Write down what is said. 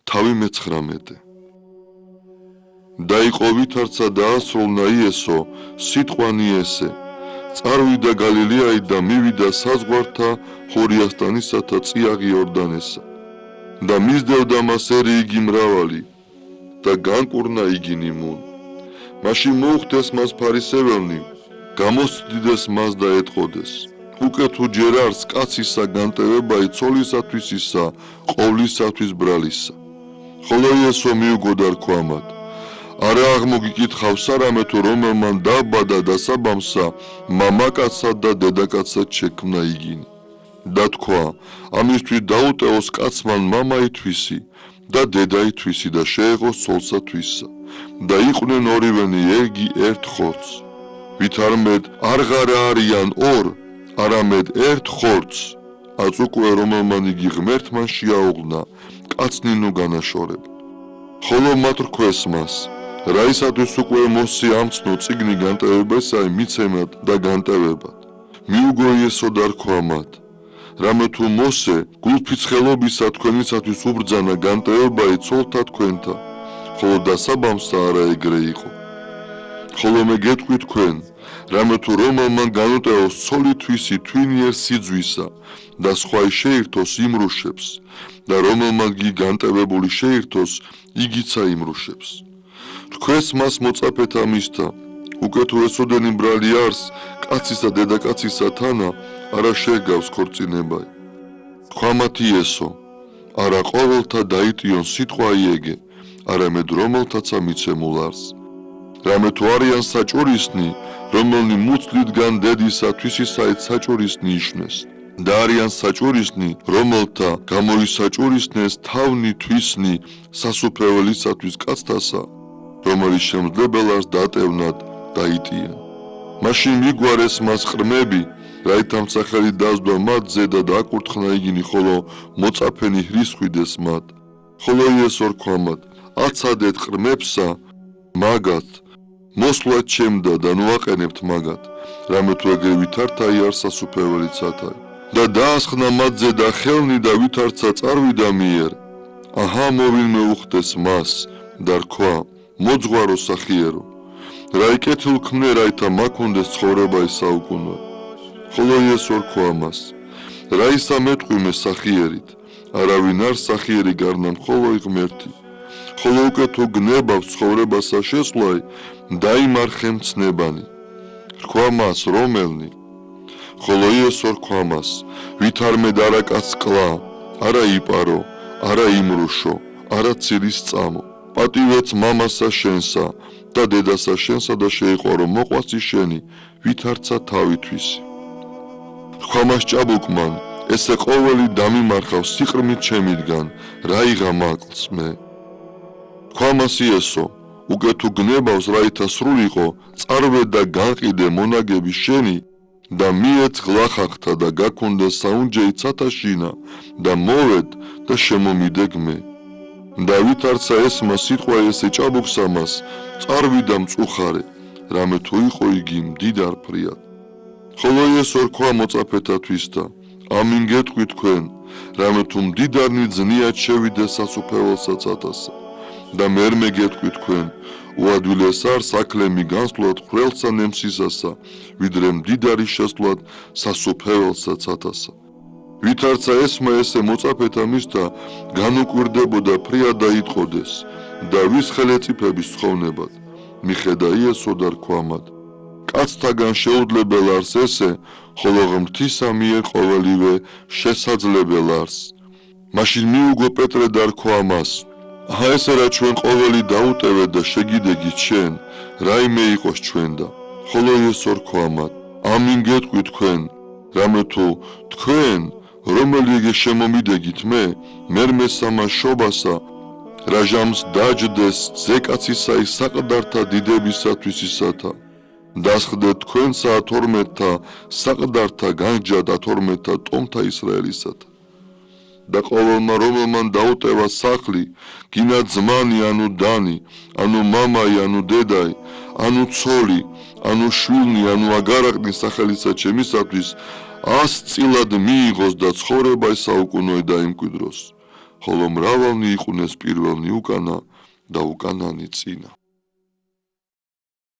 თავი მე-19 დაიყო ვითარცა დაასრულნა იესო სიტყვანი ესე წარვიდა გალილეაიდან მივიდა საზღვართა ხორიასტანისათა წიაღი იორდანესა და მისდევდა მას ერი იგი მრავალი და განკურნა იგი ნიმუნ მაშინ მოუხდეს მას ფარისეველნი გამოსცდიდეს მას და ეტყოდეს უკვე თუ ჯერ არს კაცისა განტევებაი ცოლისათვის ისა ყოვლისათვის ბრალისა ხოლო იესო მიუგო და რქვა მათ არა აღმოგიკითხავს არამე თუ რომელმან დაბადა დასაბამსა მამაკაცსა და დედაკაცსაც შექმნა იგინი და თქვა ამისთვის დაუტევოს კაცმან მამაითვისი და დედაითვისი და შეეღოს ცოლსათვისა და იყვნენ ორივენი ეგი ერთ ხორცს ვითარმედ არღარა არიან ორ არამედ ერთ ხორცს აწუკვე რომელმან იგი ღმერთმან შეაუღნა კაცნინო განაშორება ხოლო მათ რქვეს მას რაისათვის უკვე მოსი ამცნო წიგნი განტევებასაი მიცემად და განტევებად მიუგო იესო და რქვა მათ რამე თუ მოსე გულფიცხელობისა თქვენისათვის უბრძანა განტევებაი ცოლთა თქვენთა ხოლო დასაბამსა არა ეგრე იყო ხოლო მე გეტყვი თქვენ რამე თუ რომელმან განუტევოს ცოლითვისი თვინიერ სიძვისა და სხვა შეირთოს იმრუშებს და რომელმან გი განტევებული შეირთოს იგიცა იმრუშებს რქვეს მას მოწაფეთა მისთა უკვე თუ ესოდენი ბრალი არს კაცისა დედაკაცისა თანა არა შეგავს ქორწინებაი თქვა მათ იესო არა ყოველთა დაიტიონ სიტყვა იეგე არამედ რომელთაცა მიცემულ არს რამე თუ არიან საჭურისნი რომელნი მუცლიდგან დედისა თვისისაით საჭურისნი იშნეს და არიან საჭურისნი რომელთა გამოისაჭურისნეს თავნი თვისნი სასუფეველისათვის კაცთასა რომელიც შემძლებელას დატევნად დაიტიან მაშინ მიგვარეს მას ყრმები რაითა მსახელი დასდვა მათზე და დაკურთხნა იგინი ხოლო მოწაფენი hrისხვიდეს მათ ხოლო იესო რქვა მათ აცადეთ ყრმებსა მაგათ მოსვლა ჩემდა და ნუაყენებთ მაგათ რამე თუ ეგრე ვითართაი არ სასუფეველიცათა და დაასხნა მათზე და ხელნი და ვითარცა წარვიდა მიერ აჰა მოვინმე უხდეს მას და რქვა მოძღვარო სახიერო რა იკეთილ ქმნე რაითა მაქონდეს ცხოვრება საუკუნო ხოლო იესო რქვა მას რა ისა მეტყვიმე სახიერით არავინ არ სახიერი გარნამ ხოლო ღმერთი ხოლო უკვე თუ გნებავს ცხოვრებასა შესვლაი დაიმარხე მცნებანი რქვა მას რომელნი ხოლო იესო რქვა მას ვითარმედ არა კაც კლა არა იპარო არა იმრუშო არა ცირის წამო პატივეც მამასა შენსა და დედასა შენსა და შეიყვარო მოყვასი შენი ვითარცა თავითვისი რქვა მას ჭაბუკმან ესე ყოველი დამიმარხავს სიყრმით ჩემიდან რაიღა მაკლს მე რქვა მას იესო უკვე თუ გნებავს რაითა სრულიყო წარვე და განყიდე მონაგები შენი და მიეც ღლახახთა და გაქონდეს საუნჯეი ცათაშინა და მოვედ და შემომიდე მე და ვითარცა ესმა სიტყვა ესე ჭაბუკსა მას წარვიდა მწუხარე რამე თუ იყო იგი მდიდარ ფრიად ხოლო იესო რქვა მოწაფეთათვის და ამინ გეტყვი თქვენ რამე თუ მდიდარნი ძნიად შევიდეს სასუფეველსაც ათასა და მერმე გეტყვი თქვენ უადვილეს არს აკლემი განსვლად ხვრელსა ნემსისასა ვიდრე მდიდარი შესვლად სასუფეველსაც ათასა ვითარცა ესმა ესე მოწაფეთა მისთა განუკვირდებოდა ფრიად დაიტყოდეს და ვის ხელეწიფების ცხოვნებად მიხედა იესო და რქვა მათ კაცთაგან შეუძლებელ არს ესე ხოლო ღმრთისა მიერ ყოველივე შესაძლებელი არს მაშინ მიუგო პეტრე და რქვა მას აჰა ესე რა ჩვენ ყოველი დაუტევეთ და შეგიდეგით შენ რაიმე იყოს ჩვენ და ხოლო იესო რქვა მათ ამინ გეტყვი თქვენ რამე თუ თქვენ რომელი იგე შემომიდეგით მე მერმე სამაშობასა რაჟამს დაჯდეს ზეკაცისა ის საყდართა დიდებისათვის ისათა დასხდეთ თქვენსა 12-თა საყდართა განჯა და 12-თა ტომთა ისრაელისათა და ყოველმა რომელმან დაუტევა სახლი გინა ძმანი ანუ დანი ანუ მამაი ანუ დედაი ანუ ცოლი ანუ შვილნი ანუ აგარაკნის სახელისა ჩემისათვის 100 წილად მიიღოს და ცხოვრება საუკუნოა დაიმკვიდროს ხოლო მრავალნი იყვნეს პირველნი უკანა და უკანანი წინა.